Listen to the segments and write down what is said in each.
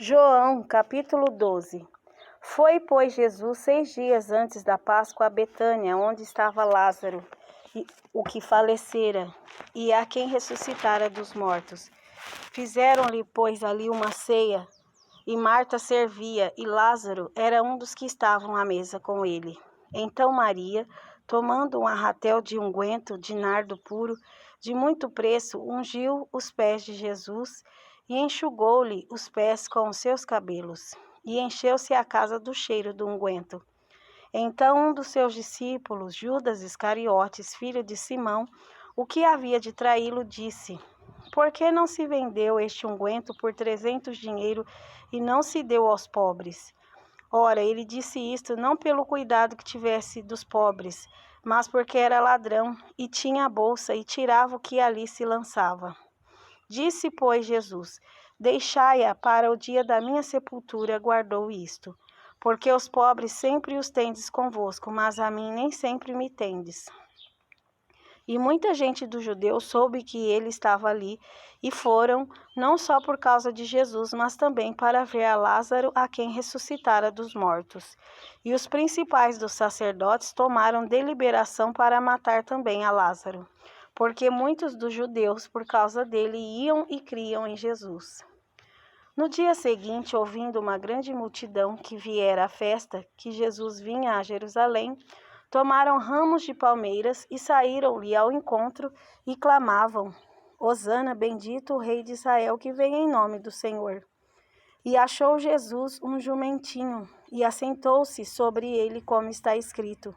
João, capítulo 12. Foi, pois, Jesus 6 dias antes da Páscoa a Betânia, onde estava Lázaro, o que falecera, e a quem ressuscitara dos mortos. Fizeram-lhe, pois, ali uma ceia, e Marta servia, e Lázaro era um dos que estavam à mesa com ele. Então Maria, tomando um arratel de unguento de nardo puro, de muito preço, ungiu os pés de Jesus e enxugou-lhe os pés com os seus cabelos, e encheu-se a casa do cheiro do unguento. Então um dos seus discípulos, Judas Iscariotes, filho de Simão, o que havia de traí-lo, disse: Por que não se vendeu este unguento por 300 dinheiro e não se deu aos pobres? Ora, ele disse isto não pelo cuidado que tivesse dos pobres, mas porque era ladrão e tinha a bolsa e tirava o que ali se lançava. Disse, pois, Jesus: Deixai-a para o dia da minha sepultura, guardou isto. Porque os pobres sempre os tendes convosco, mas a mim nem sempre me tendes. E muita gente dos judeus soube que ele estava ali, e foram, não só por causa de Jesus, mas também para ver a Lázaro, a quem ressuscitara dos mortos. E os principais dos sacerdotes tomaram deliberação para matar também a Lázaro, porque muitos dos judeus, por causa dele, iam e criam em Jesus. No dia seguinte, ouvindo uma grande multidão que viera à festa, que Jesus vinha a Jerusalém, tomaram ramos de palmeiras e saíram-lhe ao encontro e clamavam: Hosana, bendito o Rei de Israel que vem em nome do Senhor. E achou Jesus um jumentinho e assentou-se sobre ele, como está escrito: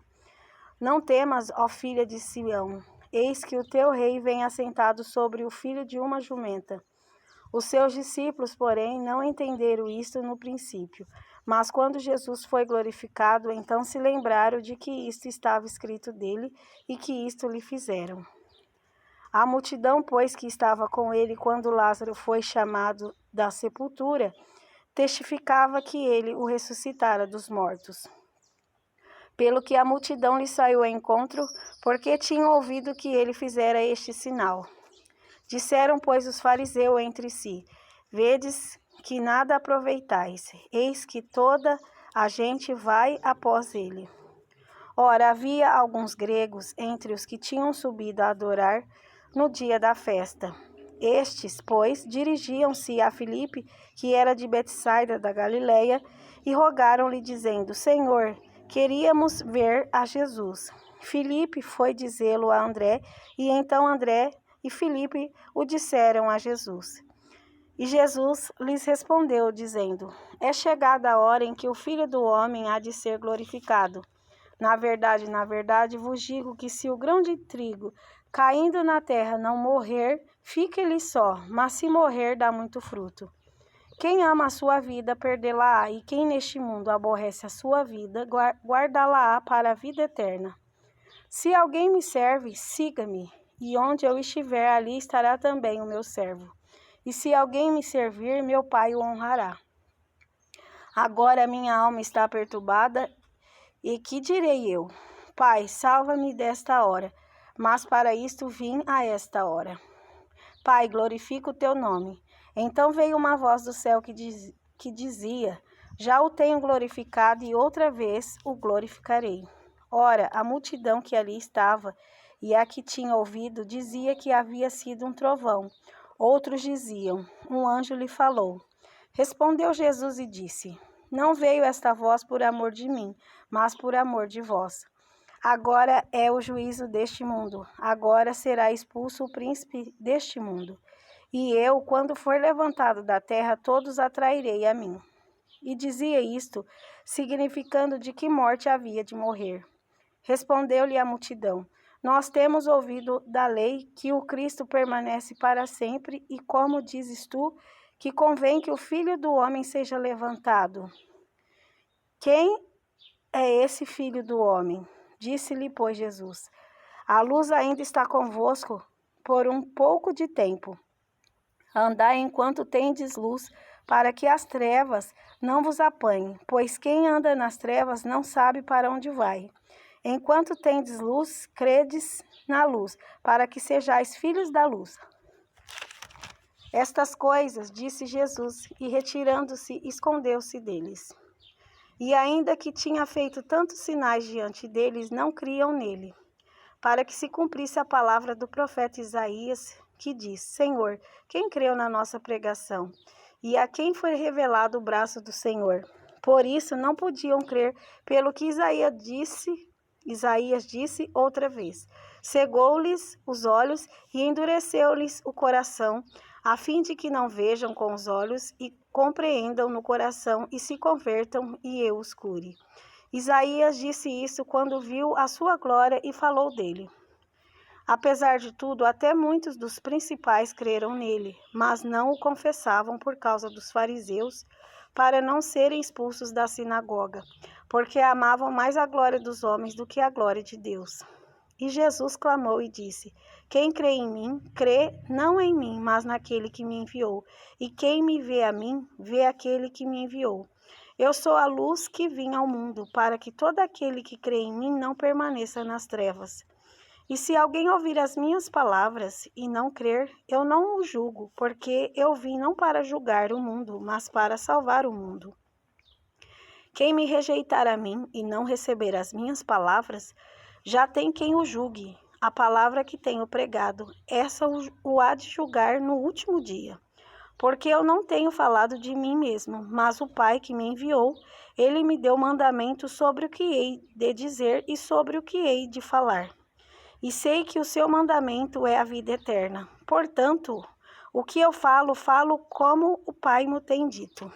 Não temas, ó filha de Sião, eis que o teu rei vem assentado sobre o filho de uma jumenta. Os seus discípulos, porém, não entenderam isto no princípio, mas quando Jesus foi glorificado, então se lembraram de que isto estava escrito dele e que isto lhe fizeram. A multidão, pois, que estava com ele quando Lázaro foi chamado da sepultura, testificava que ele o ressuscitara dos mortos. Pelo que a multidão lhe saiu ao encontro, porque tinham ouvido que ele fizera este sinal. Disseram, pois, os fariseus entre si: Vedes que nada aproveitais, eis que toda a gente vai após ele. Ora, havia alguns gregos entre os que tinham subido a adorar no dia da festa. Estes, pois, dirigiam-se a Filipe, que era de Betsaida da Galileia, e rogaram-lhe, dizendo: Senhor, queríamos ver a Jesus. Filipe foi dizê-lo a André, e então André e Filipe o disseram a Jesus. E Jesus lhes respondeu, dizendo: É chegada a hora em que o Filho do Homem há de ser glorificado. Na verdade, vos digo que se o grão de trigo caindo na terra não morrer, fica ele só, mas se morrer, dá muito fruto. Quem ama a sua vida, perdê-la-á, e quem neste mundo aborrece a sua vida, guardá-la-á para a vida eterna. Se alguém me serve, siga-me. E onde eu estiver, ali estará também o meu servo. E se alguém me servir, meu Pai o honrará. Agora minha alma está perturbada, e que direi eu? Pai, salva-me desta hora, mas para isto vim a esta hora. Pai, glorifica o teu nome. Então veio uma voz do céu que dizia: Já o tenho glorificado e outra vez o glorificarei. Ora, a multidão que ali estava e a que tinha ouvido dizia que havia sido um trovão. Outros diziam: Um anjo lhe falou. Respondeu Jesus e disse: Não veio esta voz por amor de mim, mas por amor de vós. Agora é o juízo deste mundo. Agora será expulso o príncipe deste mundo. E eu, quando for levantado da terra, todos atrairei a mim. E dizia isto, significando de que morte havia de morrer. Respondeu-lhe a multidão: Nós temos ouvido da lei que o Cristo permanece para sempre, e como dizes tu, que convém que o Filho do Homem seja levantado? Quem é esse Filho do Homem? Disse-lhe, pois, Jesus: A luz ainda está convosco por um pouco de tempo. Andai enquanto tendes luz, para que as trevas não vos apanhem, pois quem anda nas trevas não sabe para onde vai. Enquanto tendes luz, credes na luz, para que sejais filhos da luz. Estas coisas disse Jesus, e retirando-se, escondeu-se deles. E ainda que tinha feito tantos sinais diante deles, não criam nele, para que se cumprisse a palavra do profeta Isaías, que diz: Senhor, quem creu na nossa pregação? E a quem foi revelado o braço do Senhor? Por isso não podiam crer pelo que Isaías disse outra vez. Cegou-lhes os olhos e endureceu-lhes o coração, a fim de que não vejam com os olhos e compreendam no coração e se convertam e eu os cure. Isaías disse isso quando viu a sua glória e falou dele. Apesar de tudo, até muitos dos principais creram nele, mas não o confessavam por causa dos fariseus, para não serem expulsos da sinagoga, porque amavam mais a glória dos homens do que a glória de Deus. E Jesus clamou e disse: Quem crê em mim, crê não em mim, mas naquele que me enviou. E quem me vê a mim, vê aquele que me enviou. Eu sou a luz que vim ao mundo, para que todo aquele que crê em mim não permaneça nas trevas. E se alguém ouvir as minhas palavras e não crer, eu não o julgo, porque eu vim não para julgar o mundo, mas para salvar o mundo. Quem me rejeitar a mim e não receber as minhas palavras, já tem quem o julgue. A palavra que tenho pregado, essa o há de julgar no último dia. Porque eu não tenho falado de mim mesmo, mas o Pai que me enviou, ele me deu mandamento sobre o que hei de dizer e sobre o que hei de falar. E sei que o seu mandamento é a vida eterna. Portanto, o que eu falo, falo como o Pai me tem dito.